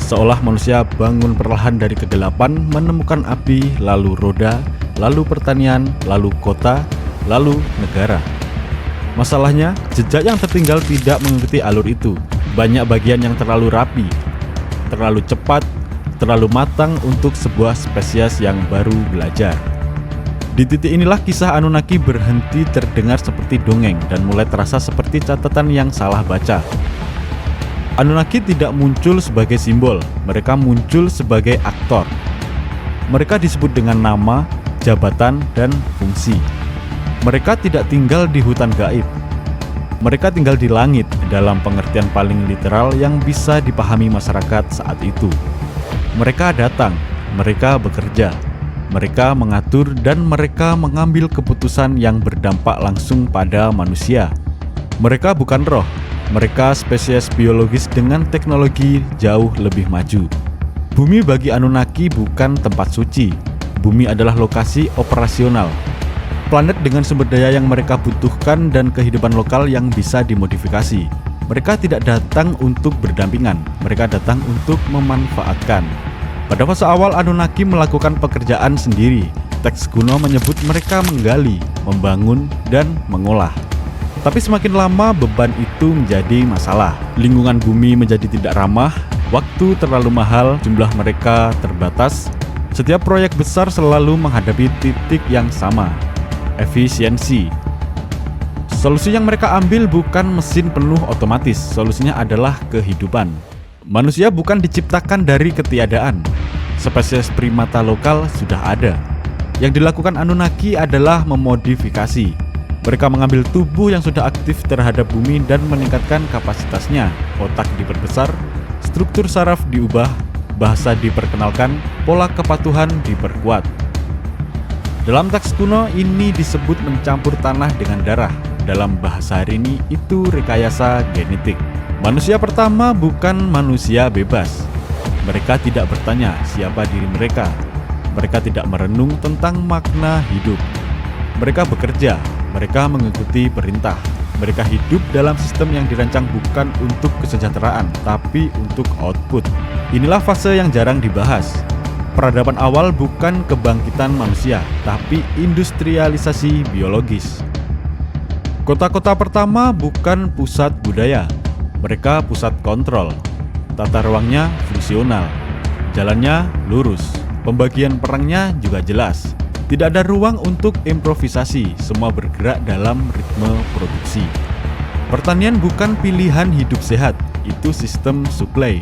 Seolah manusia bangun perlahan dari kegelapan, menemukan api, lalu roda, lalu pertanian, lalu kota, lalu negara. Masalahnya, jejak yang tertinggal tidak mengikuti alur itu. Banyak bagian yang terlalu rapi, terlalu cepat, terlalu matang untuk sebuah spesies yang baru belajar. Di titik inilah kisah Anunnaki berhenti terdengar seperti dongeng dan mulai terasa seperti catatan yang salah baca. Anunnaki tidak muncul sebagai simbol, mereka muncul sebagai aktor. Mereka disebut dengan nama, jabatan, dan fungsi. Mereka tidak tinggal di hutan gaib. Mereka tinggal di langit dalam pengertian paling literal yang bisa dipahami masyarakat saat itu. Mereka datang, mereka bekerja, mereka mengatur, dan mereka mengambil keputusan yang berdampak langsung pada manusia. Mereka bukan roh, mereka spesies biologis dengan teknologi jauh lebih maju. Bumi bagi Anunnaki bukan tempat suci. Bumi adalah lokasi operasional. Planet dengan sumber daya yang mereka butuhkan dan kehidupan lokal yang bisa dimodifikasi. Mereka tidak datang untuk berdampingan, mereka datang untuk memanfaatkan. Pada fase awal Anunnaki melakukan pekerjaan sendiri. Teks kuno menyebut mereka menggali, membangun, dan mengolah. Tapi semakin lama beban itu menjadi masalah. Lingkungan bumi menjadi tidak ramah, waktu terlalu mahal, jumlah mereka terbatas. Setiap proyek besar selalu menghadapi titik yang sama. Efisiensi. Solusi yang mereka ambil bukan mesin penuh otomatis, solusinya adalah kehidupan. Manusia bukan diciptakan dari ketiadaan. Spesies primata lokal sudah ada. Yang dilakukan Anunnaki adalah memodifikasi. Mereka mengambil tubuh yang sudah aktif terhadap bumi dan meningkatkan kapasitasnya. Otak diperbesar, struktur saraf diubah, bahasa diperkenalkan, pola kepatuhan diperkuat. Dalam teks kuno ini disebut mencampur tanah dengan darah. Dalam bahasa hari ini itu rekayasa genetik. Manusia pertama bukan manusia bebas. Mereka tidak bertanya siapa diri mereka. Mereka tidak merenung tentang makna hidup. Mereka bekerja, mereka mengikuti perintah. Mereka hidup dalam sistem yang dirancang bukan untuk kesejahteraan, tapi untuk output. Inilah fase yang jarang dibahas. Peradaban awal bukan kebangkitan manusia, tapi industrialisasi biologis. Kota-kota pertama bukan pusat budaya, mereka pusat kontrol. Tata ruangnya fungsional, jalannya lurus, pembagian perangnya juga jelas. Tidak ada ruang untuk improvisasi, semua bergerak dalam ritme produksi. Pertanian bukan pilihan hidup sehat, itu sistem suplai.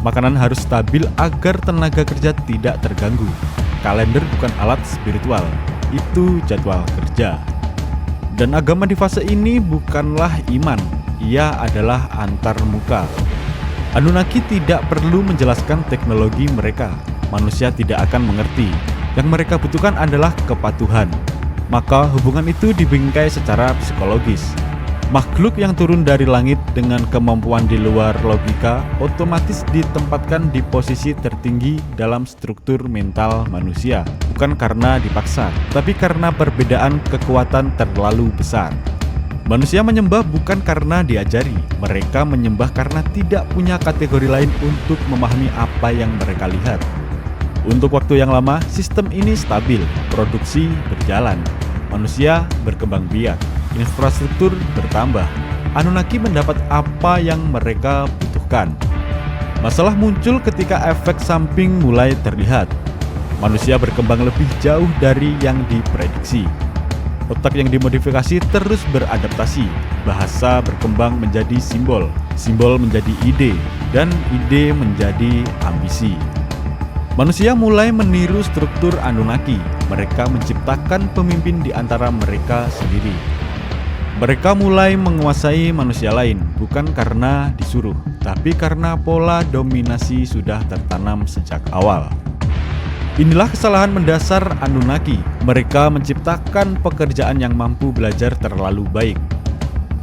Makanan harus stabil agar tenaga kerja tidak terganggu. Kalender bukan alat spiritual, itu jadwal kerja. Dan agama di fase ini bukanlah iman, ia adalah antarmuka. Anunnaki tidak perlu menjelaskan teknologi mereka, manusia tidak akan mengerti. Yang mereka butuhkan adalah kepatuhan. Maka hubungan itu dibingkai secara psikologis. Makhluk yang turun dari langit dengan kemampuan di luar logika otomatis ditempatkan di posisi tertinggi dalam struktur mental manusia. Bukan karena dipaksa, tapi karena perbedaan kekuatan terlalu besar. Manusia menyembah bukan karena diajari, mereka menyembah karena tidak punya kategori lain untuk memahami apa yang mereka lihat. Untuk waktu yang lama, sistem ini stabil, produksi berjalan, manusia berkembang biak, infrastruktur bertambah. Anunnaki mendapat apa yang mereka butuhkan. Masalah muncul ketika efek samping mulai terlihat. Manusia berkembang lebih jauh dari yang diprediksi. Otak yang dimodifikasi terus beradaptasi. Bahasa berkembang menjadi simbol, simbol menjadi ide, dan ide menjadi ambisi. Manusia mulai meniru struktur Anunnaki. Mereka menciptakan pemimpin di antara mereka sendiri. Mereka mulai menguasai manusia lain, bukan karena disuruh, tapi karena pola dominasi sudah tertanam sejak awal. Inilah kesalahan mendasar Anunnaki. Mereka menciptakan pekerjaan yang mampu belajar terlalu baik.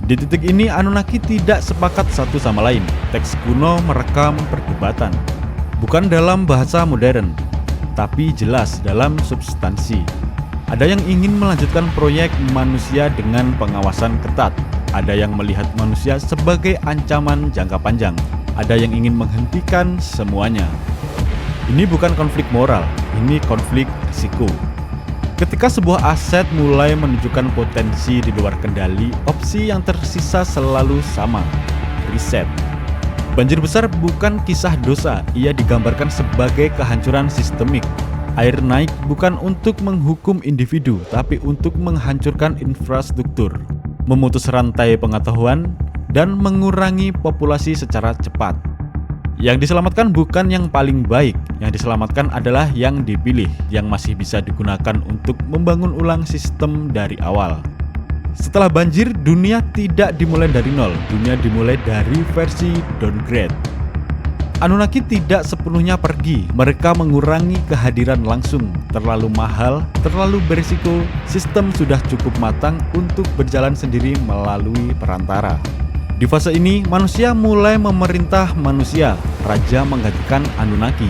Di titik ini Anunnaki tidak sepakat satu sama lain. Teks kuno merekam perdebatan. Bukan dalam bahasa modern, tapi jelas dalam substansi. Ada yang ingin melanjutkan proyek manusia dengan pengawasan ketat. Ada yang melihat manusia sebagai ancaman jangka panjang. ada yang ingin menghentikan semuanya. Ini bukan konflik moral, ini konflik risiko. Ketika sebuah aset mulai menunjukkan potensi di luar kendali, opsi yang tersisa selalu sama, reset. Banjir besar bukan kisah dosa, ia digambarkan sebagai kehancuran sistemik. Air naik bukan untuk menghukum individu, tapi untuk menghancurkan infrastruktur, memutus rantai pengetahuan, dan mengurangi populasi secara cepat. Yang diselamatkan bukan yang paling baik, yang diselamatkan adalah yang dipilih, yang masih bisa digunakan untuk membangun ulang sistem dari awal. Setelah banjir, dunia tidak dimulai dari nol, dunia dimulai dari versi downgrade. Anunnaki tidak sepenuhnya pergi, mereka mengurangi kehadiran langsung, terlalu mahal, terlalu berisiko, sistem sudah cukup matang untuk berjalan sendiri melalui perantara. Di fase ini, manusia mulai memerintah manusia, raja menggantikan Anunnaki,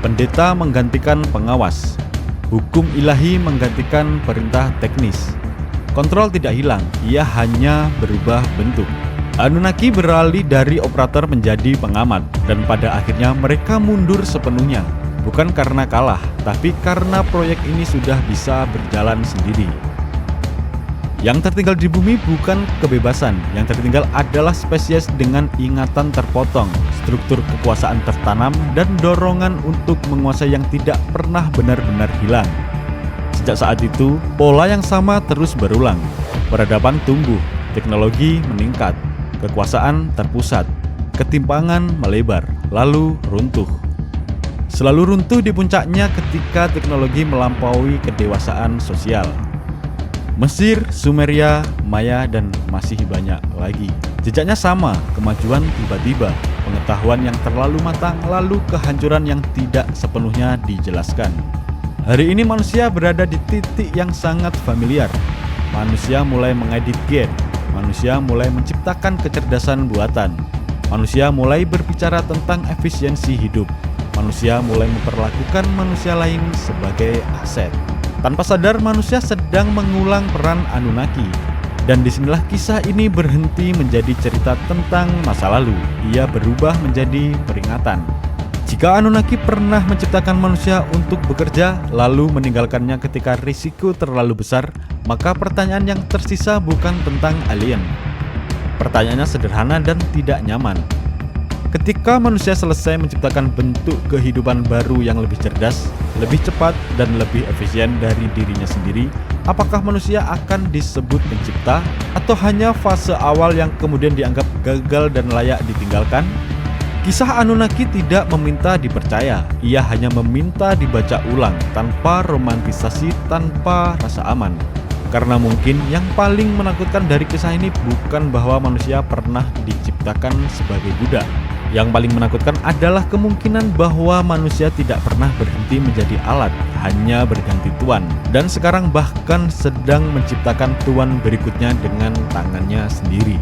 pendeta menggantikan pengawas, hukum ilahi menggantikan perintah teknis. Kontrol tidak hilang, ia hanya berubah bentuk. Anunnaki beralih dari operator menjadi pengamat, dan pada akhirnya mereka mundur sepenuhnya, bukan karena kalah, tapi karena proyek ini sudah bisa berjalan sendiri. Yang tertinggal di bumi bukan kebebasan, yang tertinggal adalah spesies dengan ingatan terpotong, struktur kekuasaan tertanam, dan dorongan untuk menguasai yang tidak pernah benar-benar hilang. Sejak saat itu, pola yang sama terus berulang. Peradaban tumbuh, teknologi meningkat, kekuasaan terpusat, ketimpangan melebar, lalu runtuh. Selalu runtuh di puncaknya ketika teknologi melampaui kedewasaan sosial. Mesir, Sumeria, Maya, dan masih banyak lagi. Jejaknya sama, kemajuan tiba-tiba, pengetahuan yang terlalu matang, lalu kehancuran yang tidak sepenuhnya dijelaskan. Hari ini manusia berada di titik yang sangat familiar. Manusia mulai mengedit gen, manusia mulai menciptakan kecerdasan buatan, manusia mulai berbicara tentang efisiensi hidup, manusia mulai memperlakukan manusia lain sebagai aset. Tanpa sadar, manusia sedang mengulang peran Anunnaki. Dan disinilah kisah ini berhenti menjadi cerita tentang masa lalu. Ia berubah menjadi peringatan. Jika Anunnaki pernah menciptakan manusia untuk bekerja, lalu meninggalkannya ketika risiko terlalu besar, maka pertanyaan yang tersisa bukan tentang alien. Pertanyaannya sederhana dan tidak nyaman. Ketika manusia selesai menciptakan bentuk kehidupan baru yang lebih cerdas, lebih cepat, dan lebih efisien dari dirinya sendiri, apakah manusia akan disebut pencipta atau hanya fase awal yang kemudian dianggap gagal dan layak ditinggalkan? Kisah Anunnaki tidak meminta dipercaya, ia hanya meminta dibaca ulang tanpa romantisasi, tanpa rasa aman. Karena mungkin yang paling menakutkan dari kisah ini bukan bahwa manusia pernah diciptakan sebagai budak. Yang paling menakutkan adalah kemungkinan bahwa manusia tidak pernah berhenti menjadi alat, hanya berganti tuan. Dan sekarang bahkan sedang menciptakan tuan berikutnya dengan tangannya sendiri.